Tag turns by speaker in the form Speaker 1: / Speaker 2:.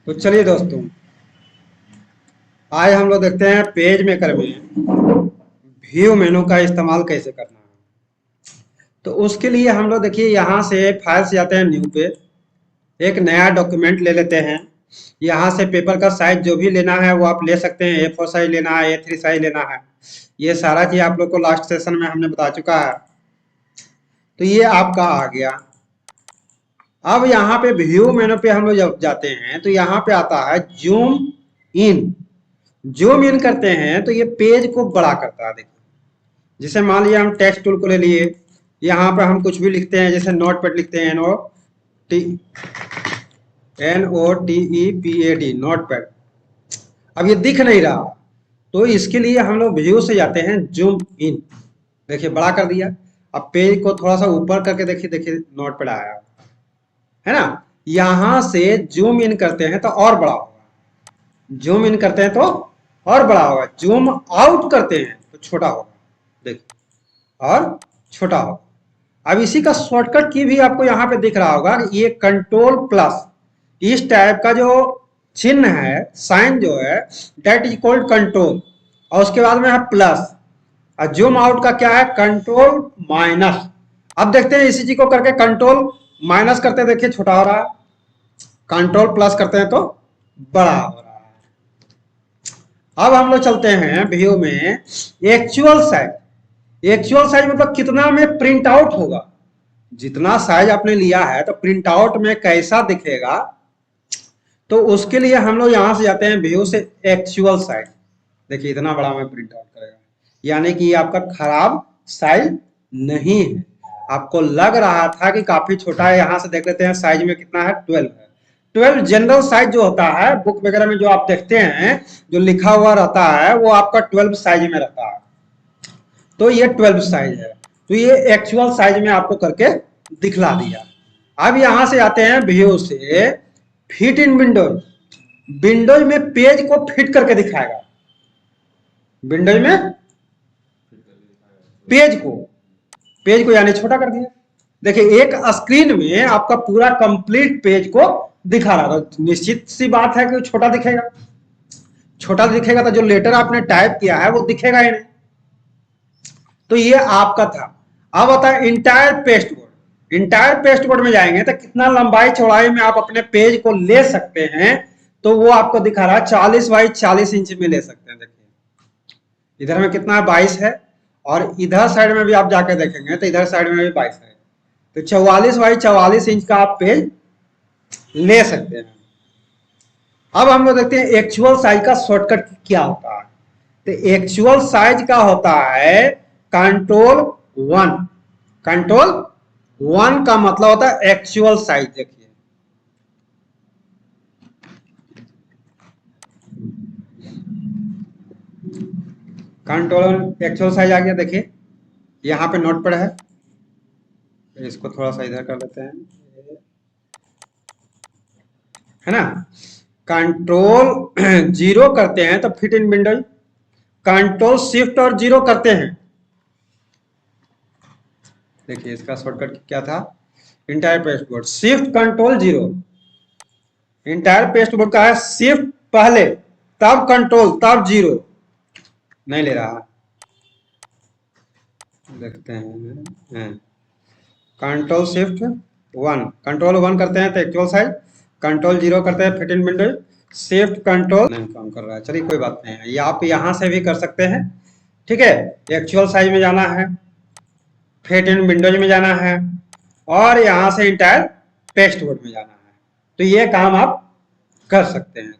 Speaker 1: तो चलिए दोस्तों, आज हम लोग देखते हैं पेज मेकर में व्यू मेनू का इस्तेमाल कैसे करना है। तो उसके लिए हम लोग देखिए यहाँ से फाइल से जाते हैं, न्यू पे एक नया डॉक्यूमेंट ले लेते हैं। यहाँ से पेपर का साइज जो भी लेना है वो आप ले सकते हैं। A4 साइज लेना है, A3 साइज लेना है, ये सारा चीज आप लोग को लास्ट सेशन में हमने बता चुका है। तो ये आपका आ गया। अब यहाँ पे व्यू मेनू पे हम लोग जब जाते हैं तो यहाँ पे आता है जूम इन। जूम इन करते हैं तो ये पेज को बड़ा करता है। देखिए, जैसे मान लिया हम टेक्स्ट टूल को ले लिए, यहाँ पे हम कुछ भी लिखते हैं, जैसे नोट पैड लिखते हैं, NOTEPAD नोट पैड। अब ये दिख नहीं रहा, तो इसके लिए हम लोग व्यू से जाते हैं जूम इन। देखिए बड़ा कर दिया। अब पेज को थोड़ा सा ऊपर करके देखिए, देखिए नोट पैड आया है ना। यहां से जूम इन करते हैं तो और बड़ा होगा, जूम इन करते हैं तो और बड़ा होगा, जूम आउट करते हैं तो छोटा होगा। देखिए और छोटा होगा। अब इसी का शॉर्टकट की भी आपको यहाँ पे दिख रहा होगा कि ये कंट्रोल प्लस, इस टाइप का जो चिन्ह है, साइन जो है, डेट इज कॉल्ड कंट्रोल, और उसके बाद में है प्लस। और जूम आउट का क्या है, कंट्रोल माइनस। अब देखते हैं इसी चीज को करके, कंट्रोल माइनस करते हैं, देखिए छोटा हो रहा है, कंट्रोल प्लस करते हैं तो बड़ा हो रहा है। अब हम लोग चलते हैं व्यू में एक्चुअल साइज। एक्चुअल साइज मतलब कितना में प्रिंट आउट होगा, जितना साइज आपने लिया है तो प्रिंट आउट में कैसा दिखेगा। तो उसके लिए हम लोग यहां से जाते हैं व्यू से एक्चुअल साइज। देखिए इतना बड़ा में प्रिंट आउट करेगा, यानी कि आपका खराब साइज नहीं है। आपको लग रहा था कि काफी छोटा है, यहां से देख लेते हैं साइज में कितना है, 12 है। 12 जनरल साइज जो होता है बुक वगैरह में जो आप देखते हैं, जो लिखा हुआ रहता है वो आपका 12 साइज में रहता है। तो ये 12 साइज है, तो ये एक्चुअल साइज में आपको करके दिखला दिया। अब यहां से आते हैं व्यू से फिट इन विंडोज। विंडोज में पेज को फिट करके दिखाएगा, विंडोज में पेज को यानी छोटा कर दिया। देखिए एक स्क्रीन में आपका पूरा कंप्लीट पेज को दिखा रहा था, तो निश्चित सी बात है कि छोटा दिखेगा। छोटा दिखेगा तो जो लेटर आपने टाइप किया है वो दिखेगा ही नहीं। तो ये आपका था। अब आता है entire paste board. Entire paste board में जाएंगे तो कितना लंबाई चौड़ाई में आप अपने पेज को ले सकते हैं, तो वो आपको दिखा रहा है 40 बाई 40 इंच में ले सकते हैं। देखिए इधर में कितना है, 22 है, और इधर साइड में भी आप जाके देखेंगे तो इधर साइड में भी 22 है। तो 44 बाई 44 इंच का आप पेज ले सकते हैं। अब हम लोग देखते हैं एक्चुअल साइज का शॉर्टकट क्या होता है। तो एक्चुअल साइज का होता है कंट्रोल 1। कंट्रोल 1 का मतलब होता है एक्चुअल साइज। देखिए कंट्रोल एक्चुअल साइज आ गया। देखिए यहाँ पे नोट पैड है, इसको थोड़ा सा इधर कर लेते हैं, है ना। कंट्रोल 0 करते हैं तो fit in Windows, control shift और 0 करते हैं। देखिए इसका शॉर्टकट क्या था, entire paste board shift control 0। Entire paste board का है शिफ्ट पहले, तब कंट्रोल, तब 0। नहीं ले रहा, देखते हैं। कंट्रोल शिफ्ट 1, कंट्रोल 1 करते हैं तो एक्चुअल साइज, कंट्रोल 0 करते हैं fit in Windows, shift control नहीं काम कर रहा है। चलिए कोई बात नहीं है, ये आप यहां से भी कर सकते हैं। ठीक है, एक्चुअल साइज में जाना है, फिट इन विंडोज में जाना है, और यहां से इंटायर पेस्ट बोर्ड में जाना है। तो ये काम आप कर सकते हैं।